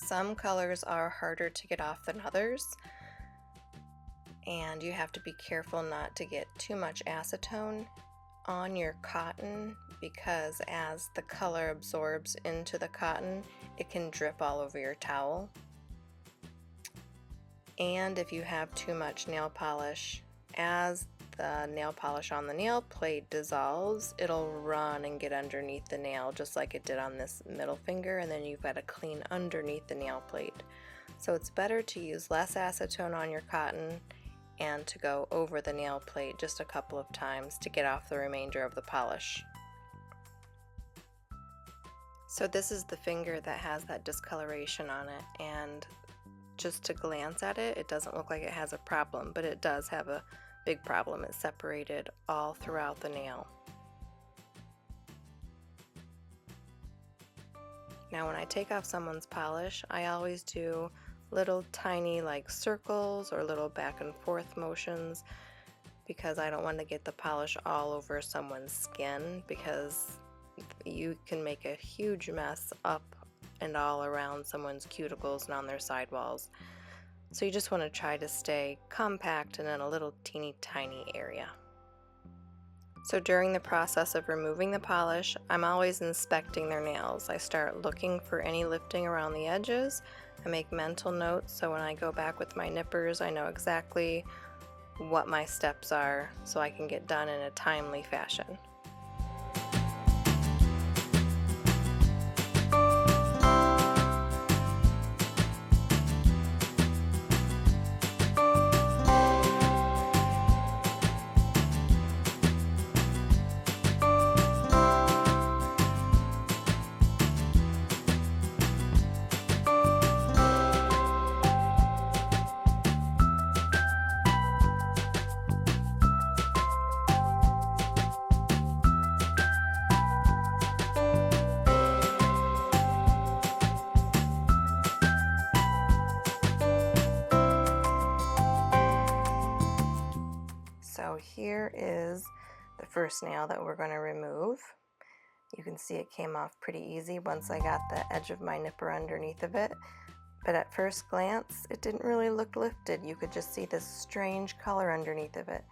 Some colors are harder to get off than others, and you have to be careful not to get too much acetone on your cotton, because as the color absorbs into the cotton, it can drip all over your towel. And if you have too much nail polish, as the nail polish on the nail plate dissolves, it'll run and get underneath the nail just like it did on this middle finger, and then you've got to clean underneath the nail plate. So it's better to use less acetone on your cotton and to go over the nail plate just a couple of times to get off the remainder of the polish. So this is the finger that has that discoloration on it, and just to glance at it, it doesn't look like it has a problem, but it does have a big problem. It's separated all throughout the nail. Now when I take off someone's polish, I always do little tiny like circles or little back and forth motions, because I don't want to get the polish all over someone's skin, because you can make a huge mess up and all around someone's cuticles and on their sidewalls. So you just want to try to stay compact and in a little teeny tiny area. So during the process of removing the polish, I'm always inspecting their nails. I start looking for any lifting around the edges. I make mental notes, so when I go back with my nippers, I know exactly what my steps are so I can get done in a timely fashion. So here is the first nail that we're going to remove. You can see it came off pretty easy once I got the edge of my nipper underneath of it, but at first glance it didn't really look lifted. You could just see this strange color underneath of it,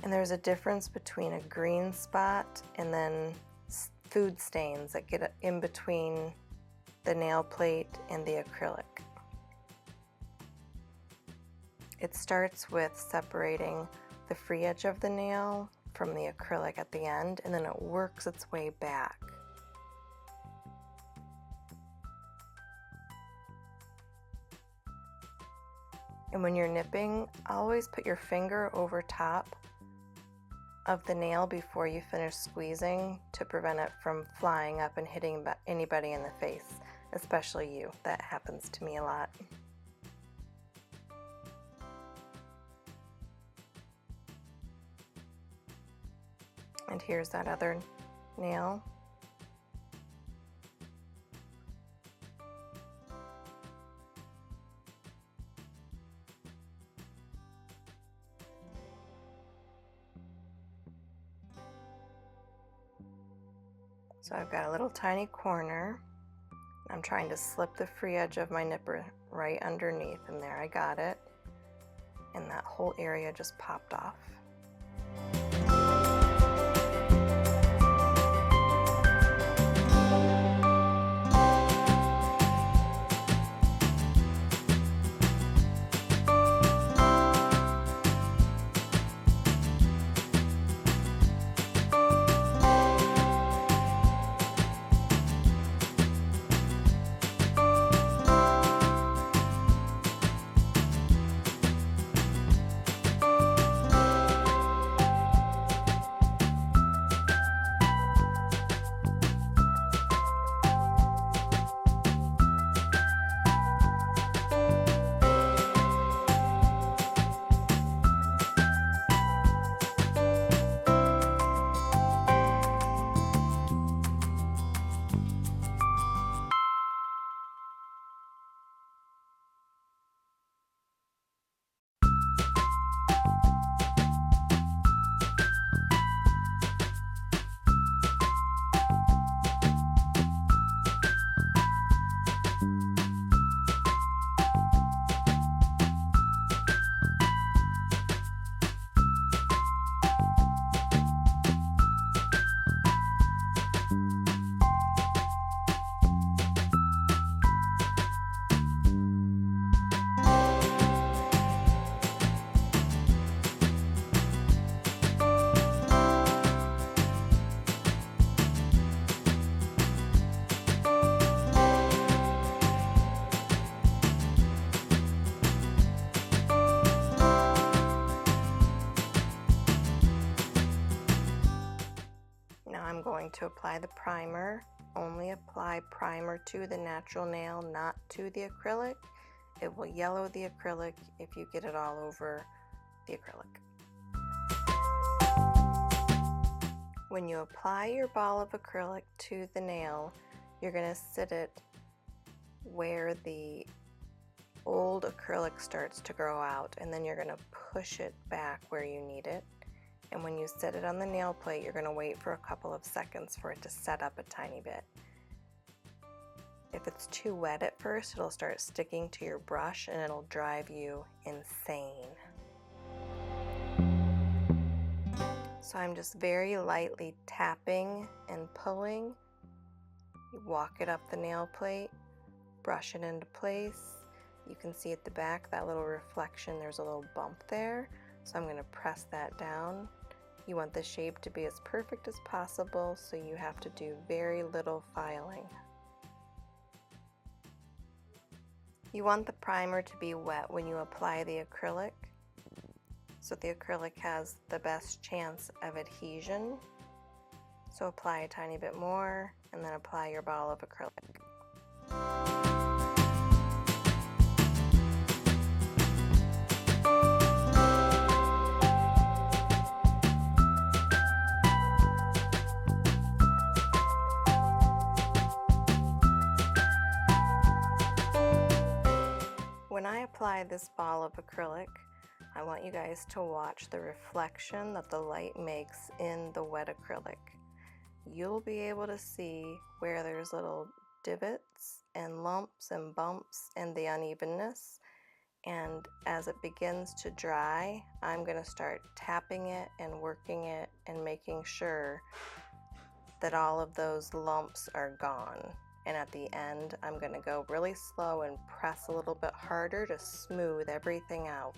and there's a difference between a green spot and then food stains that get in between the nail plate and the acrylic. It starts with separating the free edge of the nail from the acrylic at the end, and then it works its way back. And when you're nipping, always put your finger over top of the nail before you finish squeezing to prevent it from flying up and hitting anybody in the face, especially you. That happens to me a lot. And here's that other nail. So I've got a little tiny corner. I'm trying to slip the free edge of my nipper right underneath, and there I got it. And that whole area just popped off. going to apply the primer. Only apply primer to the natural nail, not to the acrylic. It will yellow the acrylic if you get it all over the acrylic. When you apply your ball of acrylic to the nail, you're going to sit it where the old acrylic starts to grow out, and then you're going to push it back where you need it. And when you set it on the nail plate, you're going to wait for a couple of seconds for it to set up a tiny bit. If it's too wet at first, it'll start sticking to your brush and it'll drive you insane. So I'm just very lightly tapping and pulling. You walk it up the nail plate, brush it into place. You can see at the back that little reflection, there's a little bump there. So I'm going to press that down. You want the shape to be as perfect as possible, so you have to do very little filing. You want the primer to be wet when you apply the acrylic, so the acrylic has the best chance of adhesion. So apply a tiny bit more and then apply your ball of acrylic. When I apply this ball of acrylic, I want you guys to watch the reflection that the light makes in the wet acrylic. You'll be able to see where there's little divots and lumps and bumps and the unevenness. And as it begins to dry, I'm going to start tapping it and working it and making sure that all of those lumps are gone. And at the end, I'm going to go really slow and press a little bit harder to smooth everything out.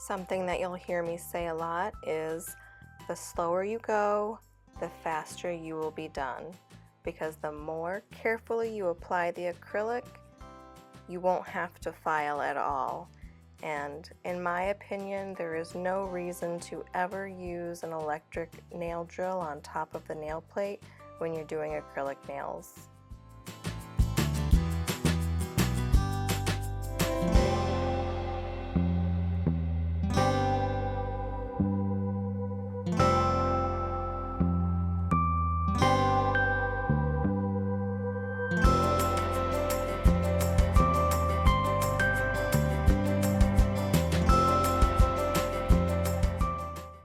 Something that you'll hear me say a lot is the slower you go, the faster you will be done. Because the more carefully you apply the acrylic, you won't have to file at all. And in my opinion, there is no reason to ever use an electric nail drill on top of the nail plate when you're doing acrylic nails.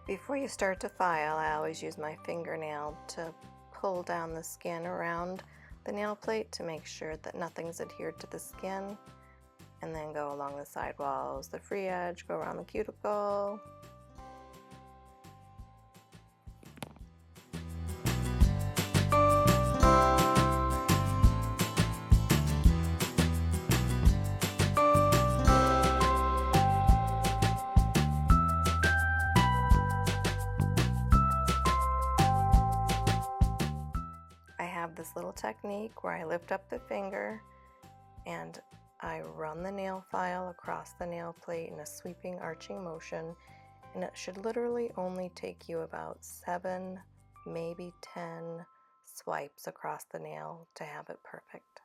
Before you start to file, I always use my fingernail to pull down the skin around the nail plate to make sure that nothing's adhered to the skin, and then go along the side walls, the free edge, go around the cuticle. This little technique where I lift up the finger and I run the nail file across the nail plate in a sweeping arching motion, and it should literally only take you about 7, maybe 10 swipes across the nail to have it perfect.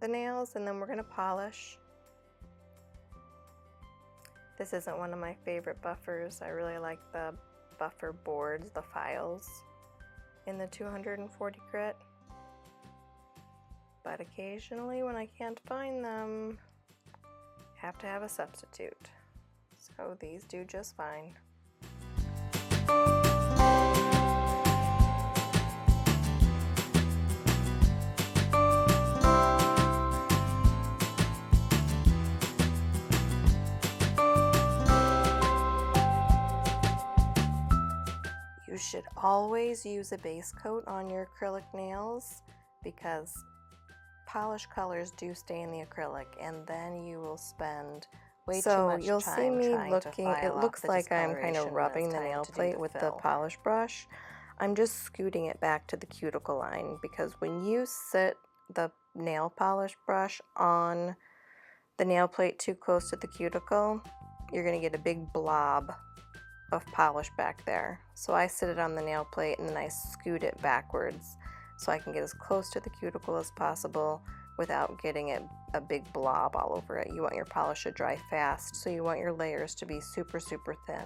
the nails, and then we're going to polish. This isn't one of my favorite buffers. I really like the buffer boards, the files in the 240 grit. But occasionally when I can't find them, I have to have a substitute. So these do just fine. You should always use a base coat on your acrylic nails because polish colors do stay in the acrylic, and then you will spend way too much time. So you'll see me looking, it looks like I'm kind of rubbing the nail plate with the polish brush. I'm just scooting it back to the cuticle line, because when you sit the nail polish brush on the nail plate too close to the cuticle, you're going to get a big blob of polish back there. So I sit it on the nail plate and then I scoot it backwards so I can get as close to the cuticle as possible without getting it a big blob all over it. You want your polish to dry fast, so you want your layers to be super, super thin.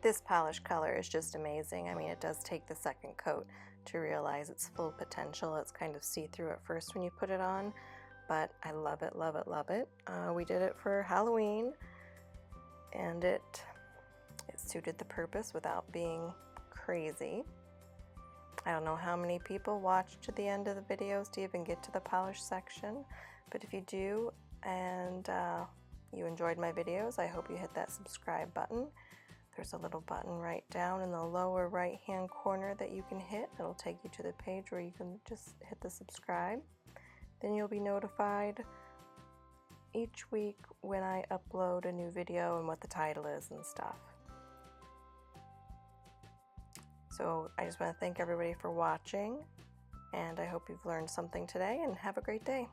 This polish color is just amazing. I mean, it does take the second coat to realize its full potential. It's kind of see-through at first when you put it on, but I love it, love it, love it. We did it for Halloween, and it suited the purpose without being crazy. I don't know how many people watched to the end of the videos to even get to the polish section, but if you do and you enjoyed my videos, I hope you hit that subscribe button. There's a little button right down in the lower right hand corner that you can hit. It'll take you to the page where you can just hit the subscribe. Then you'll be notified each week when I upload a new video and what the title is and stuff. So I just want to thank everybody for watching, and I hope you've learned something today, and have a great day.